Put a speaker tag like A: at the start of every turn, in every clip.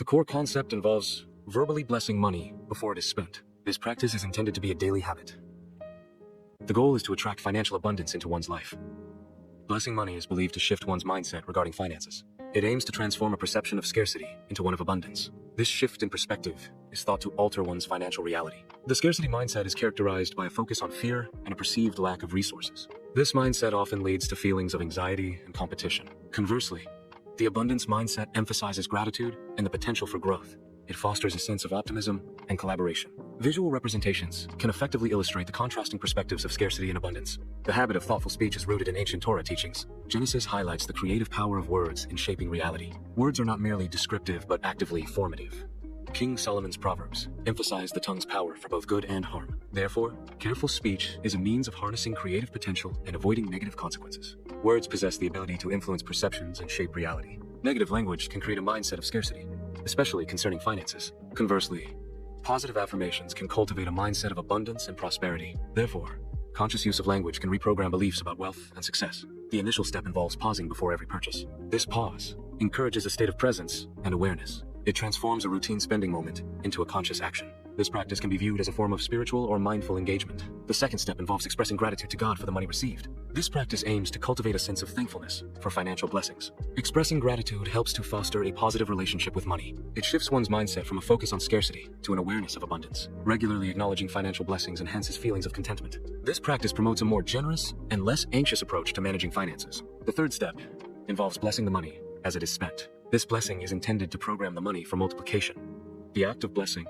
A: The core concept involves verbally blessing money before it is spent. This practice is intended to be a daily habit. The goal is to attract financial abundance into one's life. Blessing money is believed to shift one's mindset regarding finances. It aims to transform a perception of scarcity into one of abundance. This shift in perspective is thought to alter one's financial reality. The scarcity mindset is characterized by a focus on fear and a perceived lack of resources. This mindset often leads to feelings of anxiety and competition. Conversely, the abundance mindset emphasizes gratitude and the potential for growth. It fosters a sense of optimism and collaboration. Visual representations can effectively illustrate the contrasting perspectives of scarcity and abundance. The habit of thoughtful speech is rooted in ancient Torah teachings. Genesis highlights the creative power of words in shaping reality. Words are not merely descriptive but actively formative. King Solomon's Proverbs emphasize the tongue's power for both good and harm. Therefore, careful speech is a means of harnessing creative potential and avoiding negative consequences. Words possess the ability to influence perceptions and shape reality. Negative language can create a mindset of scarcity, especially concerning finances. Conversely, positive affirmations can cultivate a mindset of abundance and prosperity. Therefore, conscious use of language can reprogram beliefs about wealth and success. The initial step involves pausing before every purchase. This pause encourages a state of presence and awareness. It transforms a routine spending moment into a conscious action. This practice can be viewed as a form of spiritual or mindful engagement. The second step involves expressing gratitude to God for the money received. This practice aims to cultivate a sense of thankfulness for financial blessings. Expressing gratitude helps to foster a positive relationship with money. It shifts one's mindset from a focus on scarcity to an awareness of abundance. Regularly acknowledging financial blessings enhances feelings of contentment. This practice promotes a more generous and less anxious approach to managing finances. The third step involves blessing the money as it is spent. This blessing is intended to program the money for multiplication. The act of blessing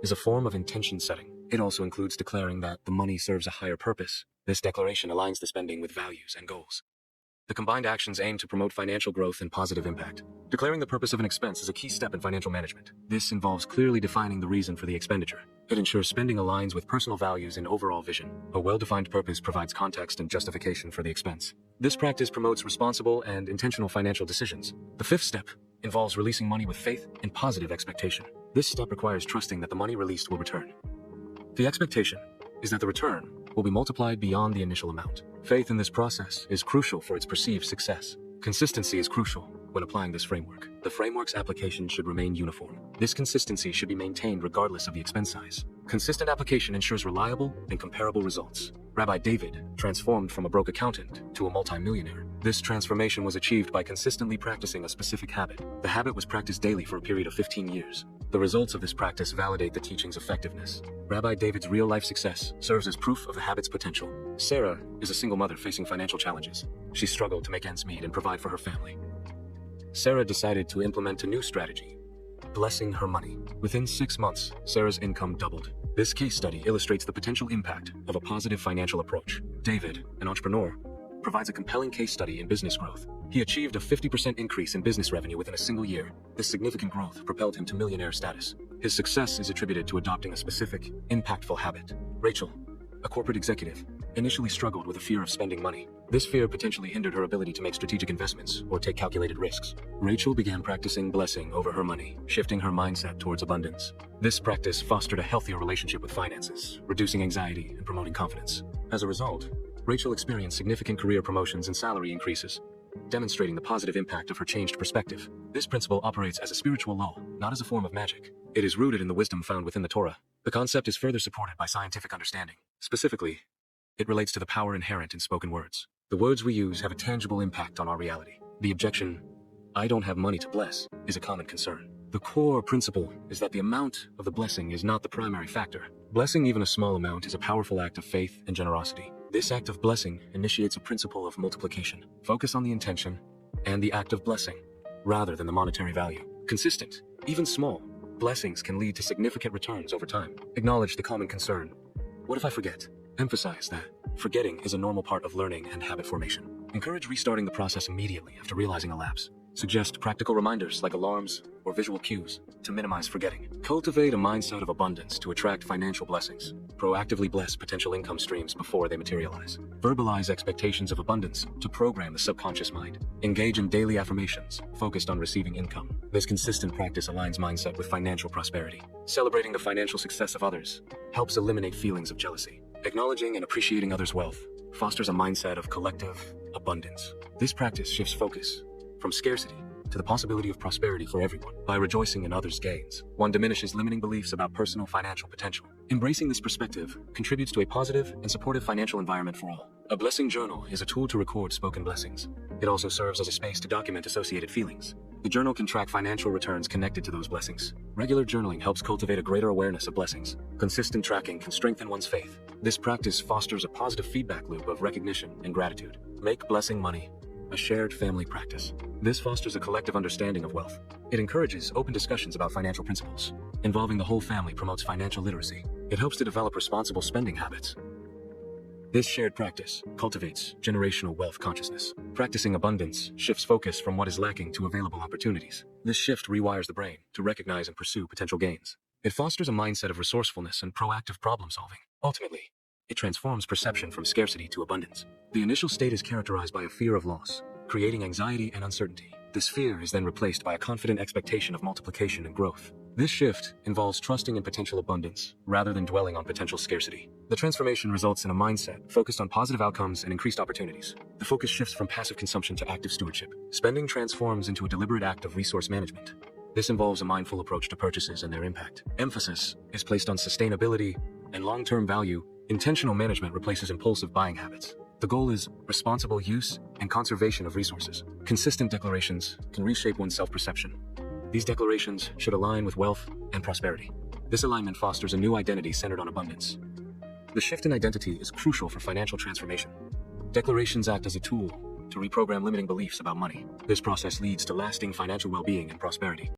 A: is a form of intention setting. It also includes declaring that the money serves a higher purpose. This declaration aligns the spending with values and goals. The combined actions aim to promote financial growth and positive impact. Declaring the purpose of an expense is a key step in financial management. This involves clearly defining the reason for the expenditure. It ensures spending aligns with personal values and overall vision. A well-defined purpose provides context and justification for the expense. This practice promotes responsible and intentional financial decisions. The fifth step involves releasing money with faith and positive expectation. This step requires trusting that the money released will return. The expectation is that the return will be multiplied beyond the initial amount. Faith in this process is crucial for its perceived success. Consistency is crucial when applying this framework. The framework's application should remain uniform. This consistency should be maintained regardless of the expense size. Consistent application ensures reliable and comparable results. Rabbi David transformed from a broke accountant to a multimillionaire. This transformation was achieved by consistently practicing a specific habit. The habit was practiced daily for a period of 15 years. The results of this practice validate the teaching's effectiveness. Rabbi David's real-life success serves as proof of the habit's potential. Sarah is a single mother facing financial challenges. She struggled to make ends meet and provide for her family. Sarah decided to implement a new strategy, blessing her money. Within 6 months, Sarah's income doubled. This case study illustrates the potential impact of a positive financial approach. David, an entrepreneur, provides a compelling case study in business growth. He achieved a 50% increase in business revenue within a single year. This significant growth propelled him to millionaire status. His success is attributed to adopting a specific, impactful habit. Rachel, a corporate executive, initially struggled with a fear of spending money. This fear potentially hindered her ability to make strategic investments or take calculated risks. Rachel began practicing blessing over her money, shifting her mindset towards abundance. This practice fostered a healthier relationship with finances, reducing anxiety and promoting confidence. As a result, Rachel experienced significant career promotions and salary increases, demonstrating the positive impact of her changed perspective. This principle operates as a spiritual law, not as a form of magic. It is rooted in the wisdom found within the Torah. The concept is further supported by scientific understanding. Specifically, it relates to the power inherent in spoken words. The words we use have a tangible impact on our reality. The objection, "I don't have money to bless," is a common concern. The core principle is that the amount of the blessing is not the primary factor. Blessing even a small amount is a powerful act of faith and generosity. This act of blessing initiates a principle of multiplication. Focus on the intention and the act of blessing, rather than the monetary value. Consistent, even small, blessings can lead to significant returns over time. Acknowledge the common concern. What if I forget? Emphasize that forgetting is a normal part of learning and habit formation. Encourage restarting the process immediately after realizing a lapse. Suggest practical reminders like alarms or visual cues to minimize forgetting. Cultivate a mindset of abundance to attract financial blessings. Proactively bless potential income streams before they materialize. Verbalize expectations of abundance to program the subconscious mind. Engage in daily affirmations focused on receiving income. This consistent practice aligns mindset with financial prosperity. Celebrating the financial success of others helps eliminate feelings of jealousy. Acknowledging and appreciating others' wealth fosters a mindset of collective abundance. This practice shifts focus from scarcity to the possibility of prosperity for everyone. By rejoicing in others' gains, one diminishes limiting beliefs about personal financial potential. Embracing this perspective contributes to a positive and supportive financial environment for all. A blessing journal is a tool to record spoken blessings. It also serves as a space to document associated feelings. The journal can track financial returns connected to those blessings. Regular journaling helps cultivate a greater awareness of blessings. Consistent tracking can strengthen one's faith. This practice fosters a positive feedback loop of recognition and gratitude. Make blessing money a shared family practice. This fosters a collective understanding of wealth. It encourages open discussions about financial principles. Involving the whole family promotes financial literacy. It helps to develop responsible spending habits. This shared practice cultivates generational wealth consciousness. Practicing abundance shifts focus from what is lacking to available opportunities. This shift rewires the brain to recognize and pursue potential gains. It fosters a mindset of resourcefulness and proactive problem solving. Ultimately, it transforms perception from scarcity to abundance. The initial state is characterized by a fear of loss, creating anxiety and uncertainty. This fear is then replaced by a confident expectation of multiplication and growth. This shift involves trusting in potential abundance rather than dwelling on potential scarcity. The transformation results in a mindset focused on positive outcomes and increased opportunities. The focus shifts from passive consumption to active stewardship. Spending transforms into a deliberate act of resource management. This involves a mindful approach to purchases and their impact. Emphasis is placed on sustainability and long-term value. Intentional management replaces impulsive buying habits. The goal is responsible use and conservation of resources. Consistent declarations can reshape one's self-perception. These declarations should align with wealth and prosperity. This alignment fosters a new identity centered on abundance. The shift in identity is crucial for financial transformation. Declarations act as a tool to reprogram limiting beliefs about money. This process leads to lasting financial well-being and prosperity.